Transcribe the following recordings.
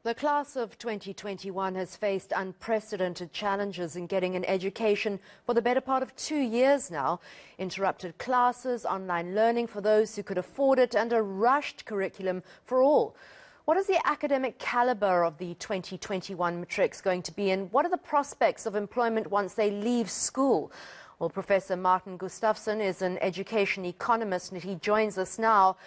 The class of 2021 has faced unprecedented challenges in getting an education for the better part of 2 years now. Interrupted classes, online learning for those who could afford it, and a rushed curriculum for all. What is the academic caliber of the 2021 matrics going to be, and what are the prospects of employment once they leave school? Well, Professor Martin Gustafsson is an education economist and he joins us now.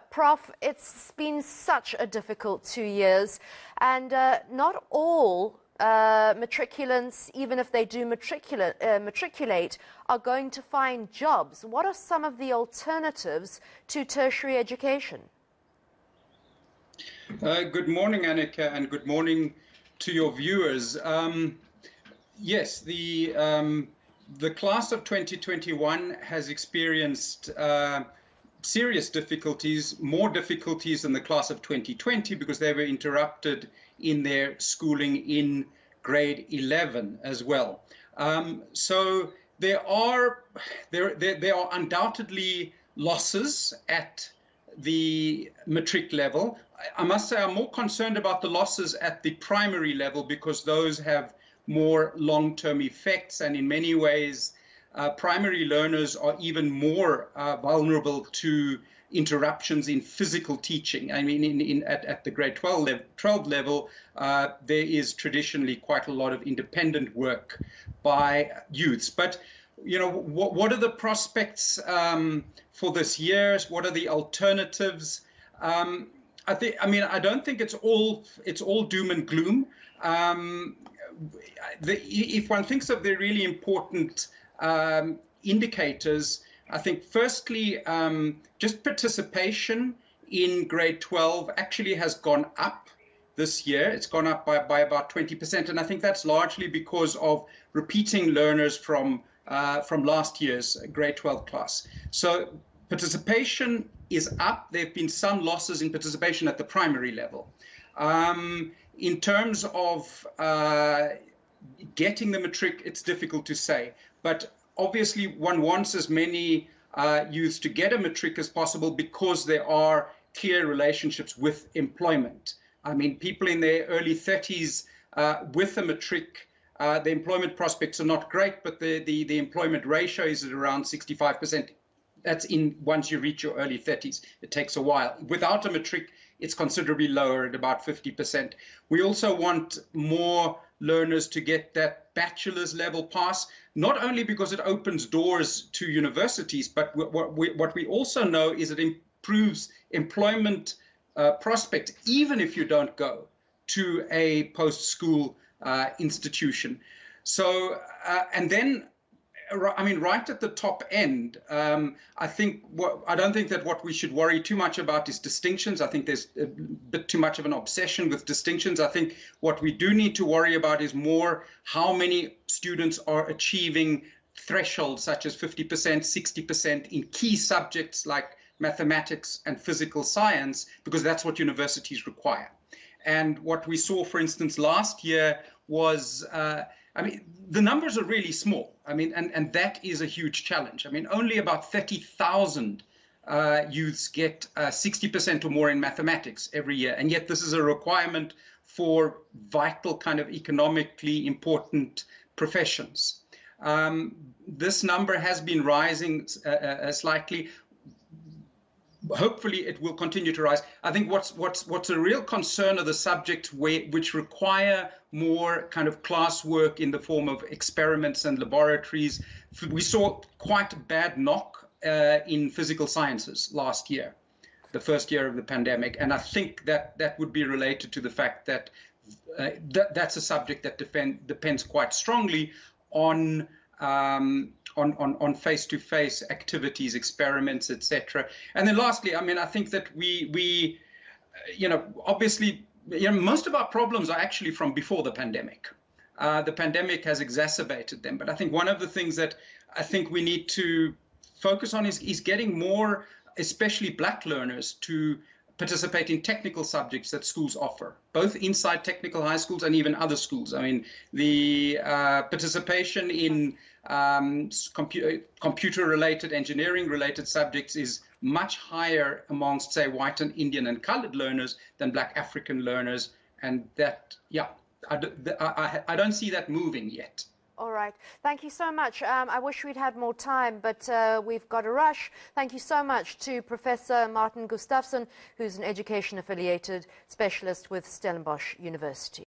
Prof, it's been such a difficult 2 years, and not all matriculants, even if they do matriculate, are going to find jobs. What are some of the alternatives to tertiary education? Good morning, Annika, and good morning to your viewers. Yes, the class of 2021 has experienced serious difficulties, more difficulties than the class of 2020 because they were interrupted in their schooling in grade 11 as well. So there are undoubtedly losses at the matric level. I must say I'm more concerned about the losses at the primary level because those have more long-term effects, and in many ways primary learners are even more vulnerable to interruptions in physical teaching. I mean, at the grade 12 level, there is traditionally quite a lot of independent work by youths. But you know, what are the prospects for this year? What are the alternatives? I don't think it's all doom and gloom. If one thinks of the really important indicators, I think firstly, just participation in grade 12 actually has gone up this year. It's gone up by about 20%, and I think that's largely because of repeating learners from last year's grade 12 class. So participation is up. There have been some losses in participation at the primary level. In terms of getting the matric, it's difficult to say. But obviously, one wants as many youths to get a matric as possible because there are clear relationships with employment. I mean, people in their early 30s with a matric, the employment prospects are not great, but the employment ratio is at around 65%. That's once you reach your early 30s. It takes a while. Without a matric, it's considerably lower at about 50%. We also want more learners to get that bachelor's level pass, not only because it opens doors to universities, but what we also know is it improves employment prospects, even if you don't go to a post-school institution. So, and then, I mean, right at the top end, I don't think that what we should worry too much about is distinctions. I think there's a bit too much of an obsession with distinctions. I think what we do need to worry about is more how many students are achieving thresholds such as 50%, 60% in key subjects like mathematics and physical science, because that's what universities require. And what we saw, for instance, last year was I mean, the numbers are really small. I mean, and that is a huge challenge. I mean, only about 30,000 youths get 60% or more in mathematics every year. And yet this is a requirement for vital kind of economically important professions. This number has been rising slightly. Hopefully it will continue to rise. I think what's a real concern are the subjects which require more kind of classwork in the form of experiments and laboratories. We saw quite a bad knock in physical sciences last year, the first year of the pandemic, and I think that would be related to the fact that that's a subject that depends quite strongly on face-to-face activities, experiments, etc. And then lastly, I mean, I think that we obviously, most of our problems are actually from before the pandemic. The pandemic has exacerbated them. But I think one of the things that I think we need to focus on is getting more, especially Black learners, to participate in technical subjects that schools offer, both inside technical high schools and even other schools. I mean, the participation in computer-related, engineering-related subjects is much higher amongst, say, white and Indian and colored learners than Black African learners and that, yeah, I don't see that moving yet. All right. Thank you so much. I wish we'd had more time, but we've got a rush. Thank you so much to Professor Martin Gustafsson, who's an education-affiliated specialist with Stellenbosch University.